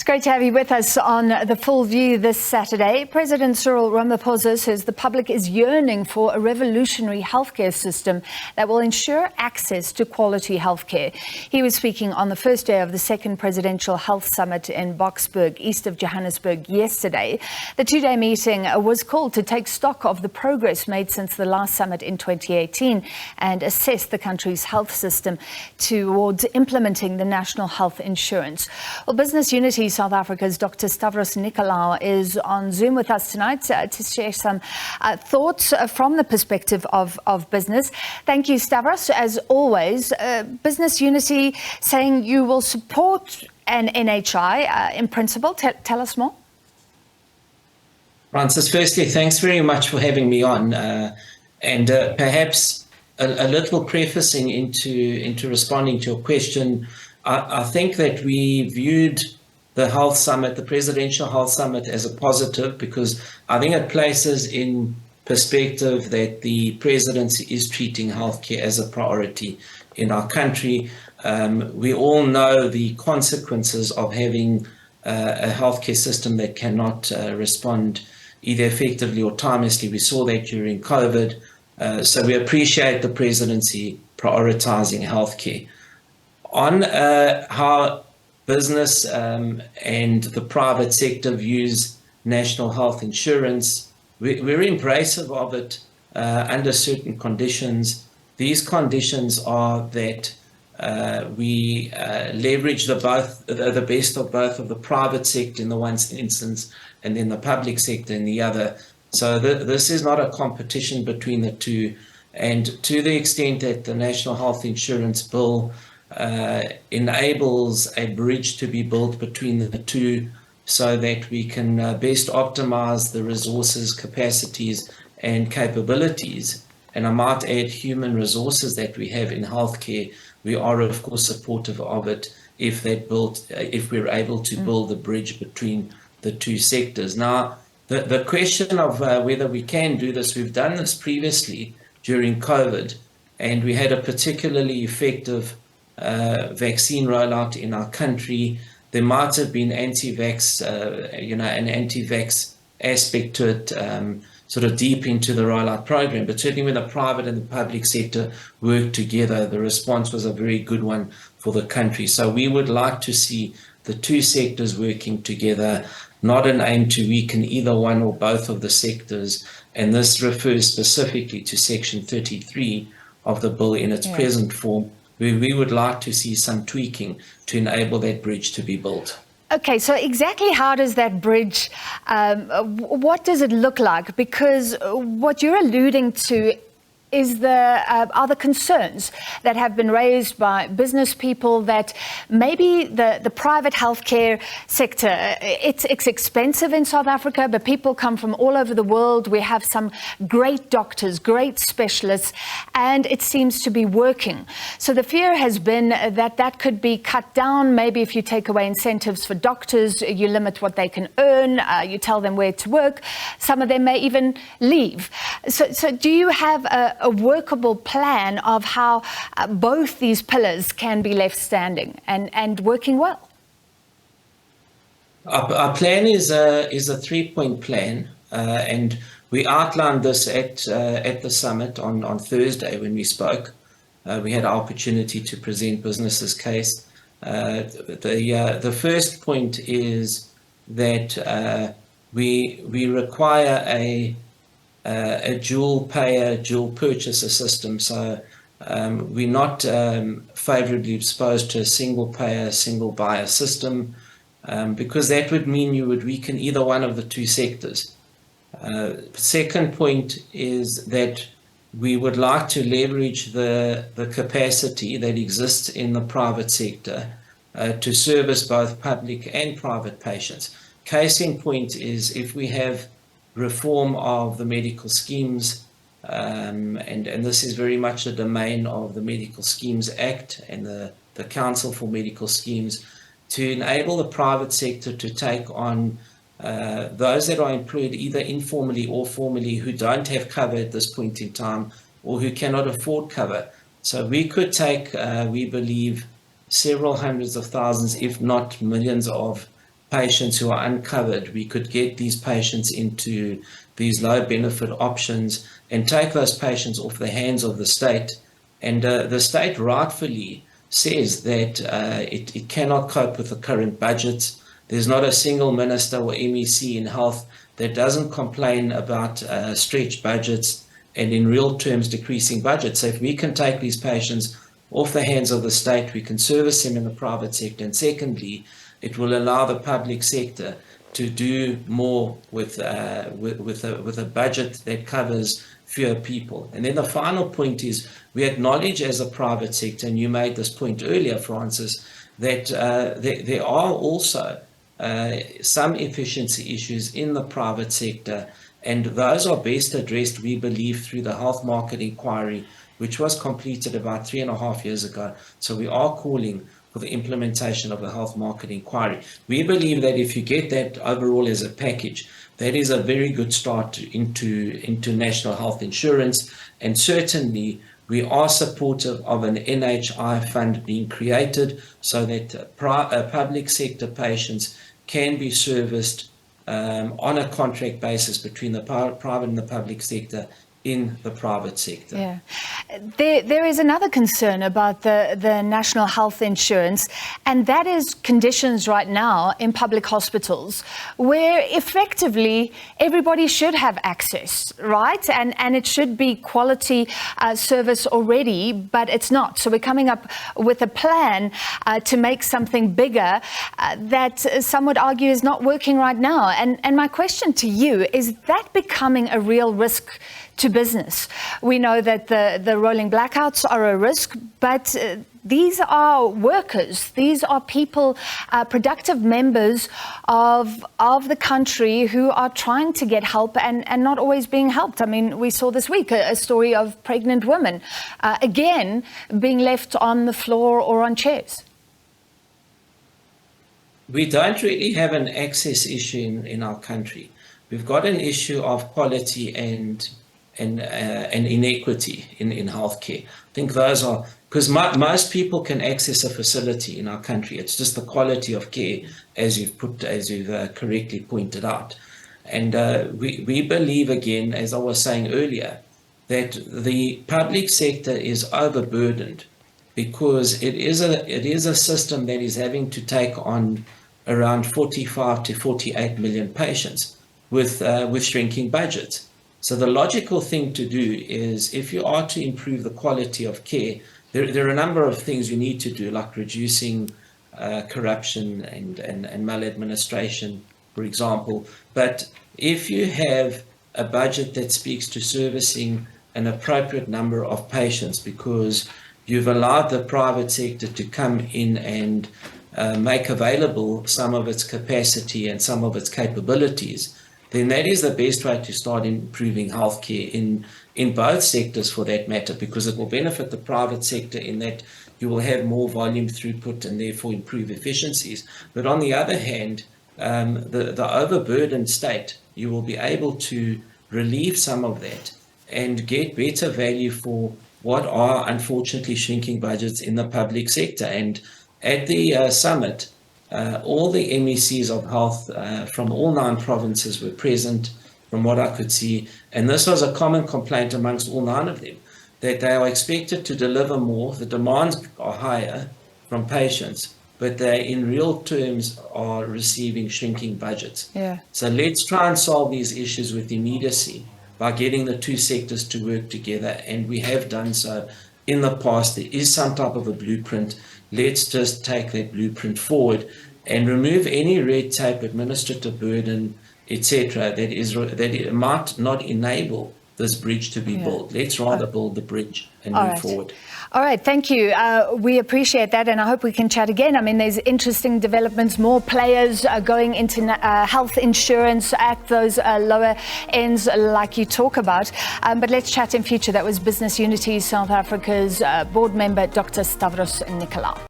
Great to have you with us on The Full View this Saturday. President Cyril Ramaphosa says the public is yearning for a revolutionary healthcare system that will ensure access to quality healthcare. He was speaking on the first day of the second Presidential Health Summit in Boksburg, east of Johannesburg, yesterday. The two-day meeting was called to take stock of the progress made since the last summit in 2018 and assess the country's health system towards implementing the national health insurance. Well, Business Unity South Africa's Dr. Stavros Nicolaou is on Zoom with us tonight to share some thoughts from the perspective of business. Thank you, Stavros. As always, Business Unity saying you will support an NHI in principle. Tell us more. Francis, firstly, thanks very much for having me on. And perhaps a little prefacing into responding to your question. I think that we viewed the health summit, the presidential health summit, as a positive because I think it places in perspective that the presidency is treating healthcare as a priority in our country. We all know the consequences of having a healthcare system that cannot respond either effectively or timelessly. We saw that during COVID. So we appreciate the presidency prioritizing healthcare. On how business and the private sector views national health insurance, we're embracive of it under certain conditions. These conditions are that we leverage the best of both of the private sector in the one instance and then the public sector in the other. So this is not a competition between the two. And to the extent that the National Health Insurance Bill enables a bridge to be built between the two so that we can best optimize the resources, capacities, and capabilities. And I might add human resources that we have in healthcare. We are, of course, supportive of it if we're able to build a bridge between the two sectors. Now, the question of whether we can do this, we've done this previously during COVID, and we had a particularly effective vaccine rollout in our country. There might have been anti-vax, an anti-vax aspect to it, sort of deep into the rollout program. But certainly when the private and the public sector worked together, the response was a very good one for the country. So we would like to see the two sectors working together, not an aim to weaken either one or both of the sectors. And this refers specifically to Section 33 of the bill in its present form. We would like to see some tweaking to enable that bridge to be built. Okay, so exactly how does that bridge, what does it look like? Because what you're alluding to is are the concerns that have been raised by business people that maybe the private healthcare sector, it's expensive in South Africa, but people come from all over the world. We have some great doctors, great specialists, and it seems to be working. So the fear has been that could be cut down. Maybe if you take away incentives for doctors, you limit what they can earn, you tell them where to work. Some of them may even leave. So do you have a workable plan of how both these pillars can be left standing and working well? Our plan is a three-point plan, and we outlined this at the summit on Thursday when we spoke. We had an opportunity to present business's case. The first point is that we require a dual payer, dual purchaser system. So we're not favorably exposed to a single payer, single buyer system, because that would mean you would weaken either one of the two sectors. Second point is that we would like to leverage the capacity that exists in the private sector to service both public and private patients. Case in point is if we have reform of the medical schemes, and this is very much the domain of the Medical Schemes Act and the Council for Medical Schemes, to enable the private sector to take on those that are employed either informally or formally who don't have cover at this point in time or who cannot afford cover. So we could take, we believe, several hundreds of thousands, if not millions of patients who are uncovered, we could get these patients into these low benefit options and take those patients off the hands of the state. And the state rightfully says that it cannot cope with the current budgets. There's not a single minister or MEC in health that doesn't complain about stretched budgets and in real terms decreasing budgets. So if we can take these patients off the hands of the state, we can service them in the private sector. And secondly, it will allow the public sector to do more with a budget that covers fewer people. And then the final point is, we acknowledge as a private sector, and you made this point earlier, Francis, that there are also some efficiency issues in the private sector, and those are best addressed, we believe, through the health market inquiry, which was completed about 3.5 years ago. So we are calling for the implementation of the health market inquiry. We believe that if you get that overall as a package, that is a very good start into national health insurance. And certainly we are supportive of an NHI fund being created so that public sector patients can be serviced on a contract basis between the private and the public sector in the private sector. Yeah. There is another concern about the national health insurance, and that is conditions right now in public hospitals where effectively everybody should have access, right? And it should be quality service already, but it's not. So we're coming up with a plan to make something bigger that some would argue is not working right now. And my question to you, is that becoming a real risk to business? We know that the rolling blackouts are a risk, but these are workers. These are people, productive members of the country who are trying to get help and not always being helped. I mean, we saw this week a story of pregnant women, again, being left on the floor or on chairs. We don't really have an access issue in our country. We've got an issue of quality and inequity in healthcare. I think those are, because most people can access a facility in our country. It's just the quality of care, as you've correctly pointed out. And we believe, again, as I was saying earlier, that the public sector is overburdened because it is a system that is having to take on around 45 to 48 million patients with shrinking budgets. So the logical thing to do is, if you are to improve the quality of care, there are a number of things you need to do, like reducing corruption and maladministration, for example. But if you have a budget that speaks to servicing an appropriate number of patients because you've allowed the private sector to come in and make available some of its capacity and some of its capabilities, then that is the best way to start improving healthcare in both sectors, for that matter, because it will benefit the private sector in that you will have more volume throughput and therefore improve efficiencies. But on the other hand, the overburdened state, you will be able to relieve some of that and get better value for what are unfortunately shrinking budgets in the public sector. And at the summit, all the MECs of health from all 9 provinces were present, from what I could see. And this was a common complaint amongst all 9 of them, that they are expected to deliver more. The demands are higher from patients, but they in real terms are receiving shrinking budgets. Yeah. So let's try and solve these issues with immediacy by getting the 2 sectors to work together. And we have done so in the past. There is some type of a blueprint. Let's just take that blueprint forward and remove any red tape, administrative burden, etc., that might not enable this bridge to be built. Let's rather build the bridge and move forward. All right, thank you. We appreciate that, and I hope we can chat again. I mean, there's interesting developments, more players going into health insurance at those lower ends like you talk about. But let's chat in future. That was Business Unity South Africa's board member, Dr. Stavros Nicolaou.